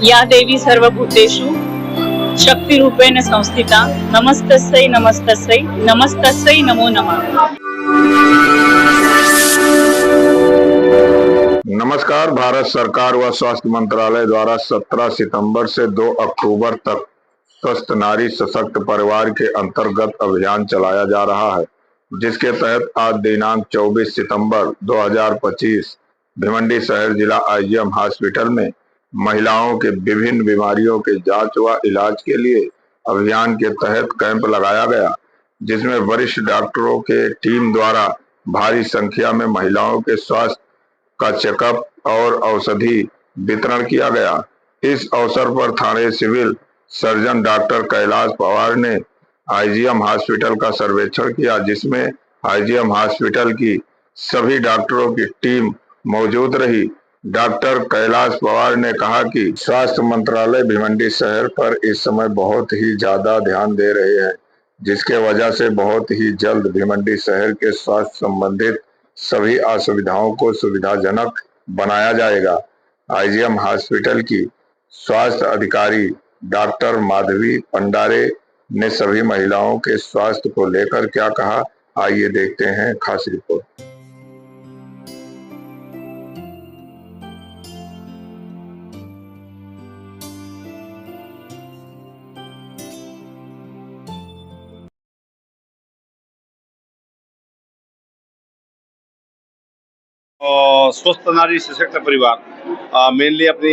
या देवी सर्वभूतेषु शक्तिरूपेण संस्थिता नमस्तस्यै नमस्तस्यै नमस्तस्यै नमो नमः। नमस्कार। भारत सरकार व स्वास्थ्य मंत्रालय द्वारा 17 सितंबर से 2 अक्टूबर तक स्वस्थ नारी सशक्त परिवार के अंतर्गत अभियान चलाया जा रहा है, जिसके तहत आज दिनांक 24 सितंबर 2025 भिवंडी शहर जिला आईजीएम हॉस्पिटल में महिलाओं के विभिन्न बीमारियों के जांच व इलाज के लिए अभियान के तहत कैंप लगाया गया, जिसमें वरिष्ठ डॉक्टरों के टीम द्वारा भारी संख्या में महिलाओं के स्वास्थ्य का चेकअप और औषधि वितरण किया गया। इस अवसर पर Thane civil surgeon doctor Kailash Pawar ने आईजीएम हॉस्पिटल का सर्वेक्षण किया, जिसमें आईजीएम हॉस्पिटल की सभी डॉक्टरों की टीम मौजूद रही। डॉक्टर कैलाश पवार ने कहा कि स्वास्थ्य मंत्रालय भिवंडी शहर पर इस समय बहुत ही ज्यादा ध्यान दे रहे हैं, जिसके वजह से बहुत ही जल्द भिवंडी शहर के स्वास्थ्य संबंधित सभी असुविधाओं को सुविधाजनक बनाया जाएगा। आईजीएम हॉस्पिटल की स्वास्थ्य अधिकारी डॉक्टर माधवी पंडारे ने सभी महिलाओं के स्वास्थ्य को लेकर क्या कहा, आइए देखते हैं खास रिपोर्ट। स्वस्थ नारी सशक्त परिवार मेनली अपनी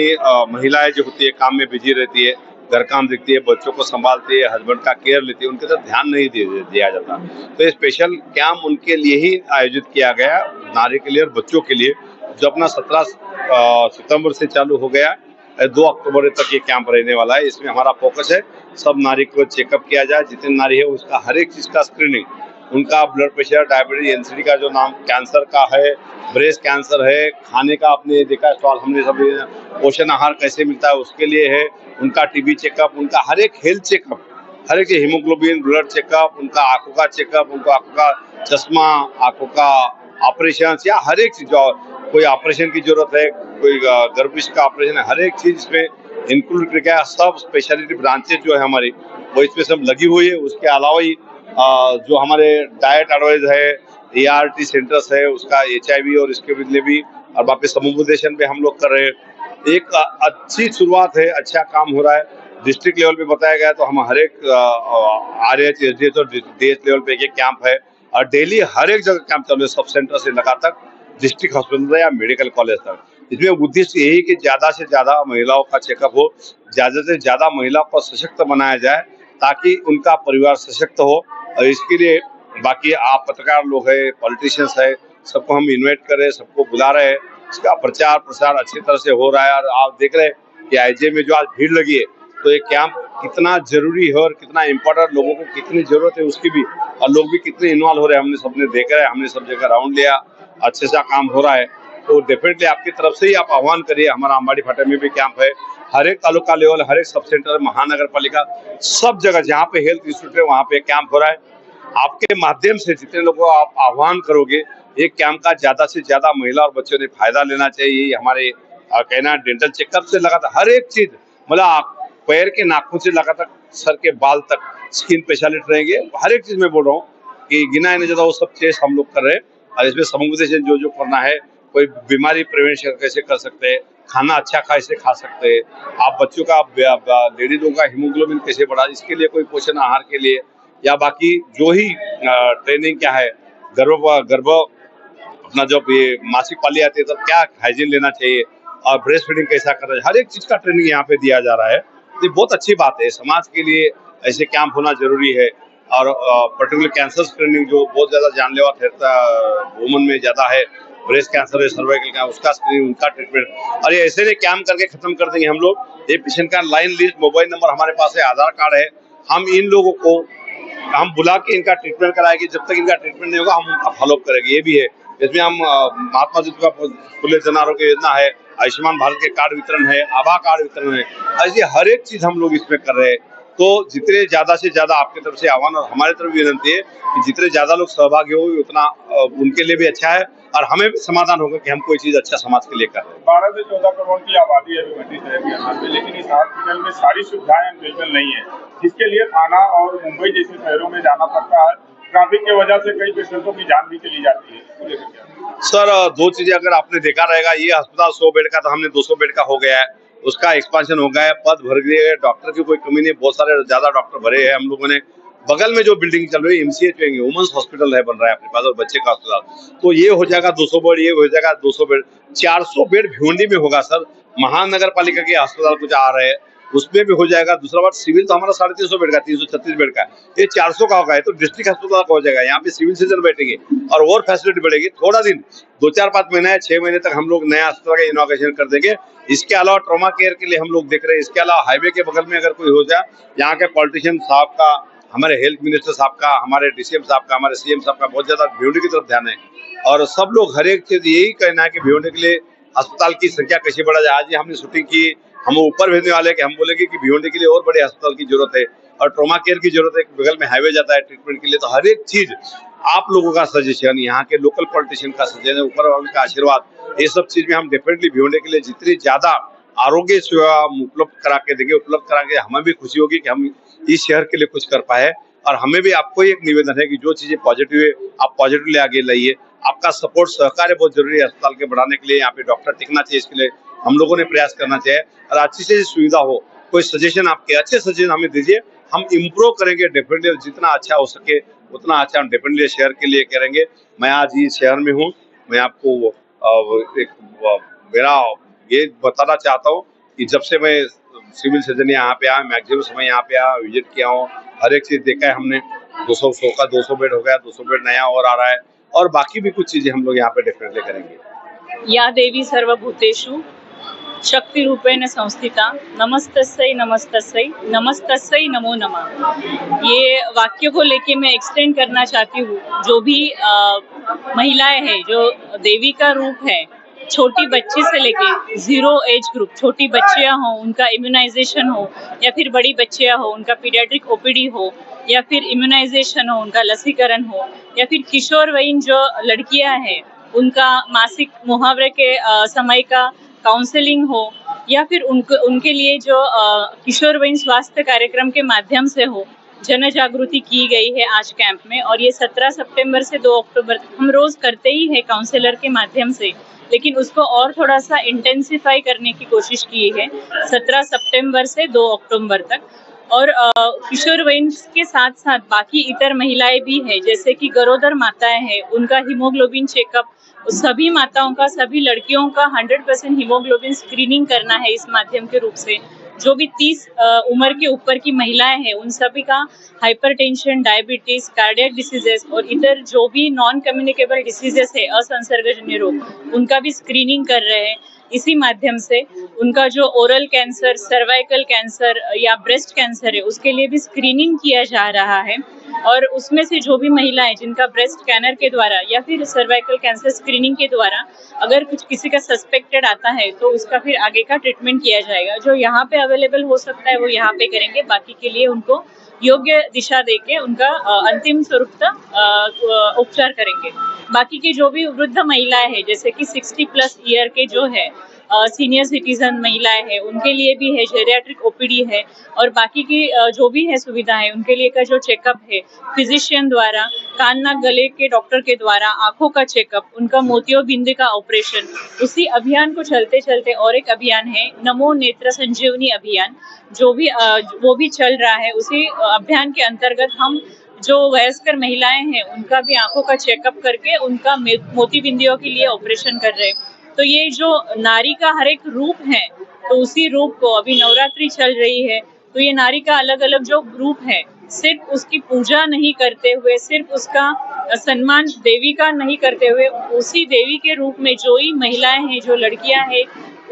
महिलाएं जो होती है काम में बिजी रहती है, घर काम देखती है, बच्चों को संभालती है, हस्बैंड का केयर लेती है, उनके तरफ ध्यान नहीं दिया जाता। तो ये स्पेशल कैंप उनके लिए ही आयोजित किया गया, नारी के लिए और बच्चों के लिए, जो अपना 17 सितंबर से चालू हो गया, 2 अक्टूबर तक ये कैंप रहने वाला है। इसमें हमारा फोकस है सब नारी को चेकअप किया जाए, जितनी नारी है उसका हर एक चीज का स्क्रीनिंग, उनका ब्लड प्रेशर, डायबिटीज, एनसीडी का जो नाम कैंसर का है, ब्रेस्ट कैंसर है, खाने का आपने देखा स्टॉल हमने सब, पोषण आहार कैसे मिलता है उसके लिए है, उनका टीबी चेकअप, उनका हर एक हेल्थ चेकअप, हर एक हीमोग्लोबिन, ब्लड चेकअप, उनका आंखों का चेकअप, उनको आंखों का चश्मा, आंखों का ऑपरेशन या हर एक चीज, कोई ऑपरेशन की जरूरत है, कोई गर्भिश का ऑपरेशन है, हर एक चीज इसमें इंक्लूड करके सब स्पेशलिटी ब्रांचेज जो है हमारी वो इसमें सब लगी हुई है। उसके अलावा ही जो हमारे डाइट एडवाइस है, एआरटी सेंटर्स है, उसका एचआईवी और इसके लिए भी, और वापस समुपदेशन पे हम लोग कर रहे हैं। एक अच्छी शुरुआत है, अच्छा काम हो रहा है। डिस्ट्रिक्ट लेवल पे बताया गया तो हम हर एक आरएच, एसडीएच और डीएच लेवल पे एक कैंप है, और डेली हर एक जगह कैंप चालू है, सब सेंटर से लगा तक डिस्ट्रिक्ट हॉस्पिटल या मेडिकल कॉलेज तक। इसमें उद्देश्य यही कि ज्यादा से ज्यादा महिलाओं का चेकअप हो, ज्यादा से ज्यादा महिलाओं को सशक्त बनाया जाए, ताकि उनका परिवार सशक्त हो। और इसके लिए बाकी आप पत्रकार लोग हैं, पॉलिटिशियंस है, सबको हम इन्वाइट कर रहे हैं, सबको बुला रहे हैं, इसका प्रचार प्रसार अच्छी तरह से हो रहा है। और आप देख रहे हैं कि आईजीएम में जो आज भीड़ लगी है, तो ये कैंप कितना जरूरी है और कितना इम्पोर्टेंट, लोगों को कितनी जरूरत है उसकी भी, और लोग भी कितने इन्वॉल्व हो रहे हैं, हमने सबने देख रहे हैं, हमने सब जगह राउंड लिया, अच्छे सा काम हो रहा है। तो डेफिनेटली आपकी तरफ से ही आप आह्वान करिए। हमारा अम्बाड़ी फाटा में भी कैंप है, हर एक तालुका लेवल, हर एक सब सेंटर, महानगर पालिका, सब जगह जहाँ पे हेल्थ इंस्टीट्यूट है वहाँ पे कैंप हो रहा है। आपके माध्यम से जितने लोगों को आप आह्वान करोगे, ये कैंप का ज्यादा से ज्यादा महिला और बच्चों ने फायदा लेना चाहिए। हमारे कहना डेंटल चेकअप से लगातार हर एक चीज, मतलब पैर के नाखून से लगातार सर के बाल तक स्किन स्पेशलिस्ट रहेंगे, हर एक चीज में बोल रहा हूँ कि गिना नहीं जाता वो सब चीज हम लोग कर रहे हैं। और इसमें समुपदेशन जो करना है, कोई बीमारी प्रिवेंशन कैसे कर सकते हैं, खाना अच्छा कैसे खा सकते हैं, आप बच्चों का, लेडी लोगों का हीमोग्लोबिन कैसे बढ़ा, इसके लिए कोई पोषण आहार के लिए, या बाकी जो ही ट्रेनिंग क्या है, गर्भ अपना जब ये मासिक पाली आती है तब क्या हाइजीन लेना चाहिए, और ब्रेस्ट फीडिंग कैसा करना चाहिए, हर एक चीज का ट्रेनिंग यहाँ पे दिया जा रहा है। ये बहुत अच्छी बात है, समाज के लिए ऐसे कैंप होना जरूरी है। और पर्टिकुलर कैंसर स्क्रीनिंग जो बहुत ज्यादा जानलेवा वुमन में ज्यादा है, ब्रेस्ट कैंसर है, सर्वाइकल का, उसका स्क्रीनिंग, उनका ट्रीटमेंट। और ये ऐसे नहीं कैंप करके खत्म कर देंगे हम लोग। ये पेशेंट का लाइन लिस्ट, मोबाइल नंबर हमारे पास है, आधार कार्ड है, हम इन लोगों को हम बुला के इनका ट्रीटमेंट कराएंगे। जब तक इनका ट्रीटमेंट नहीं होगा हम उनका फॉलोअप करेंगे। ये भी है, इसमें हम महात्मा ज्योतिबा फुले जन आरोग्य योजना है, आयुष्मान भारत के कार्ड वितरण है, आभा कार्ड वितरण है, ऐसी हर एक चीज हम लोग इसमें कर रहे हैं। तो जितने ज्यादा से ज्यादा आपकी तरफ से आह्वान और हमारी तरफ भी विनती है कि जितने ज्यादा लोग सहभागी हो उतना उनके लिए भी अच्छा है और हमें भी समाधान होगा कि हम कोई चीज अच्छा समाज के लिए कर रहे हैं। 12 से 14 करोड़ की आबादी है भिवंडी शहर के अंदर में, लेकिन इस हॉस्पिटल में सारी सुविधाएं अवेलेबल नहीं है, जिसके लिए थाना और मुंबई जैसे शहरों में जाना पड़ता है। ट्रैफिक की वजह से कई पेशेंटों की जान भी चली जाती है। सर दो चीजें अगर आपने देखा रहेगा, ये अस्पताल 100 बेड का था, हमने 200 बेड का हो गया है, उसका एक्सपांशन हो गया है, पद भर गए हैं, डॉक्टर की कोई कमी नहीं, बहुत सारे ज्यादा डॉक्टर भरे हैं हम लोगों ने। बगल में जो बिल्डिंग चल रही है MCH वुमेन्स हॉस्पिटल है बन रहा है अपने पास और बच्चे का अस्पताल, तो ये हो जाएगा 200 बेड, ये हो जाएगा 200 बेड, 400 बेड भिवंडी में होगा सर। महानगर पालिका के अस्पताल कुछ आ रहे हैं उसमें भी हो जाएगा। दूसरा बात, सिविल तो हमारा 350 बेड का, 336 बेड का, ये 400 का होगा, ये तो डिस्ट्रिक्ट अस्पताल का हो जाएगा। यहाँ पे सिविल सर्जन बैठेंगे और फैसिलिटी बढ़ेगी। थोड़ा दिन 2-4-5 महीने 6 महीने तक हम लोग नया अस्पताल का इनॉग्रेशन कर देंगे। इसके अलावा ट्रॉमा केयर के लिए हम लोग देख रहे हैं। इसके अलावा हाईवे के बगल में अगर कोई हो जाए, यहाँ के पॉलिटिशियन साहब का, हमारे हेल्थ मिनिस्टर साहब का, हमारे DCM साहब का, हमारे CM साहब का बहुत ज्यादा भिवंडी की तरफ ध्यान है और सब लोग हर एक चीज यही कहना है कि भिवंडी के लिए अस्पताल की संख्या कैसे बढ़ा जाए। आज ही हमने शूटिंग की, हम ऊपर भेजने वाले कि हम बोलेंगे कि भिवंडी के लिए और बड़े अस्पताल की जरूरत है और ट्रॉमा केयर की जरूरत है। बगल में हाईवे जाता है ट्रीटमेंट के लिए, तो हर एक चीज आप लोगों का सजेशन, यहाँ के लोकल पॉलिटिशियन का सजेशन, ऊपर वालों का आशीर्वाद, ये सब चीज में हम डेफिनेटली भिवंडी के लिए जितनी ज्यादा आरोग्य सेवा उपलब्ध करा के देंगे, उपलब्ध करा के हमें भी खुशी होगी कि हम इस शहर के लिए कुछ कर पाए। और हमें भी आपको एक निवेदन है कि जो चीजें पॉजिटिव है आप पॉजिटिवली आगे लाइए। आपका सपोर्ट सहकार्य बहुत जरूरी है अस्पताल के बढ़ाने के लिए। यहाँ पे डॉक्टर टिकना चाहिए, इसके लिए हम लोगों ने प्रयास करना चाहिए और अच्छी से सुविधा हो। कोई सजेशन आपके अच्छे सजेशन हमें दीजिए, हम इम्प्रूव करेंगे डेफिनेटली, जितना अच्छा हो सके उतना अच्छा हम डेफिनेटली शहर के लिए करेंगे। मैं आज इस शहर में हूँ, मैं आपको मेरा ये बताना चाहता हूँ कि जब से मैं सिविल सर्जन यहाँ पे आया, मैक्सिमम समय यहाँ पे आया, विजिट किया हूँ, हर एक चीज देखा है हमने। 200 बेड हो गया, 200 बेड नया और आ रहा है और बाकी भी कुछ चीजें हम लोग यहाँ पे डेफिनेटली करेंगे। या देवी सर्वभूतेषु शक्ति रूपेण संस्थिता नमस्तस्यै नमस्तस्यै नमस्तस्यै नमो नमः। ये वाक्य को लेके मैं एक्सटेंड करना चाहती हूँ। जो भी महिलाएं हैं, जो देवी का रूप है, छोटी बच्ची से लेके 0 एज ग्रुप, छोटी बच्चियां हो उनका इम्यूनाइजेशन हो, या फिर बड़ी बच्चियां हो उनका पीडियाट्रिक OPD हो, या फिर इम्यूनाइजेशन हो उनका लसीकरण हो, या फिर किशोरवयीन जो लड़कियां हैं उनका मासिक मुहावरे के समय का काउंसलिंग हो, या फिर उनके लिए जो किशोरवयीन स्वास्थ्य कार्यक्रम के माध्यम से हो, जन जागृति की गई है आज कैंप में। और ये 17 सितंबर से 2 अक्टूबर हम रोज करते ही है काउंसलर के माध्यम से, लेकिन उसको और थोड़ा सा इंटेंसिफाई करने की कोशिश की है 17 सितंबर से 2 अक्टूबर तक। और किशोरवयीन के साथ साथ बाकी इतर महिलाएं भी हैं, जैसे कि गरोदर माताएं हैं, उनका हीमोग्लोबिन चेकअप, सभी माताओं का, सभी लड़कियों का 100% हीमोग्लोबिन स्क्रीनिंग करना है इस माध्यम के रूप से। जो भी 30 उम्र के ऊपर की महिलाएं हैं उन सभी का हाइपरटेंशन, डायबिटीज, कार्डियक डिसीजेस और इतर जो भी नॉन कम्युनिकेबल डिसीजेस है, असंसर्गजन्य रोग, उनका भी स्क्रीनिंग कर रहे हैं। इसी माध्यम से उनका जो ओरल कैंसर, सर्वाइकल कैंसर या ब्रेस्ट कैंसर है उसके लिए भी स्क्रीनिंग किया जा रहा है। और उसमें से जो भी महिलाएं जिनका ब्रेस्ट स्कैनर के द्वारा या फिर सर्वाइकल कैंसर स्क्रीनिंग के द्वारा अगर कुछ किसी का सस्पेक्टेड आता है तो उसका फिर आगे का ट्रीटमेंट किया जाएगा। जो यहाँ पे अवेलेबल हो सकता है वो यहाँ पे करेंगे, बाकी के लिए उनको योग्य दिशा देके उनका अंतिम स्वरूप उपचार करेंगे। बाकी के जो भी वृद्ध महिलाएं हैं, जैसे कि 60+ ईयर के जो है सीनियर सिटीजन महिलाएं हैं, उनके लिए भी है जेरियाट्रिक OPD है। और बाकी की जो भी है सुविधा है उनके लिए का जो चेकअप है फिजिशियन द्वारा, कान नाक गले के डॉक्टर के द्वारा आंखों का चेकअप, उनका मोतियों बिंदी का ऑपरेशन। उसी अभियान को चलते चलते और एक अभियान है नमो नेत्र संजीवनी अभियान, वो भी चल रहा है। उसी अभियान के अंतर्गत हम जो वयस्कर महिलाएं हैं उनका भी आंखों का चेकअप करके उनका मोती बिंदियों के लिए ऑपरेशन कर रहे हैं। तो ये जो नारी का हर एक रूप है, तो उसी रूप को, अभी नवरात्रि चल रही है तो ये नारी का अलग अलग जो रूप है, सिर्फ उसकी पूजा नहीं करते हुए, सिर्फ उसका सम्मान देवी का नहीं करते हुए, उसी देवी के रूप में जो ही महिलाएं हैं, जो लड़कियां हैं,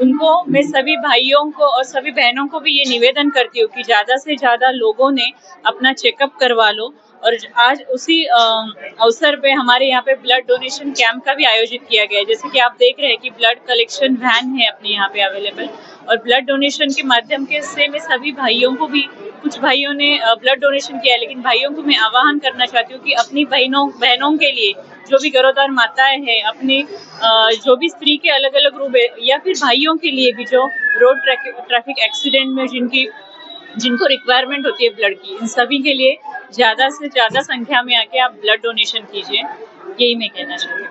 उनको मैं सभी भाइयों को और सभी बहनों को भी ये निवेदन करती हूँ कि ज्यादा से ज्यादा लोगों ने अपना चेकअप करवा लो और आज उसी अवसर पे हमारे यहाँ पे ब्लड डोनेशन कैंप का भी आयोजित किया गया है। जैसे कि आप देख रहे हैं कि ब्लड कलेक्शन वैन है अपने यहाँ पे अवेलेबल, और ब्लड डोनेशन के माध्यम से मैं सभी भाइयों को भी, कुछ भाइयों ने ब्लड डोनेशन किया है, लेकिन भाइयों को मैं आह्वान करना चाहती हूँ कि अपनी बहनों के लिए, जो भी गर्भवती माताएं हैं, अपने जो भी स्त्री के अलग अलग रूप है, या फिर भाइयों के लिए भी जो रोड ट्रैफिक एक्सीडेंट में जिनको रिक्वायरमेंट होती है ब्लड की, इन सभी के लिए ज़्यादा से ज़्यादा संख्या में आके आप ब्लड डोनेशन कीजिए, यही मैं कहना चाहती हूँ।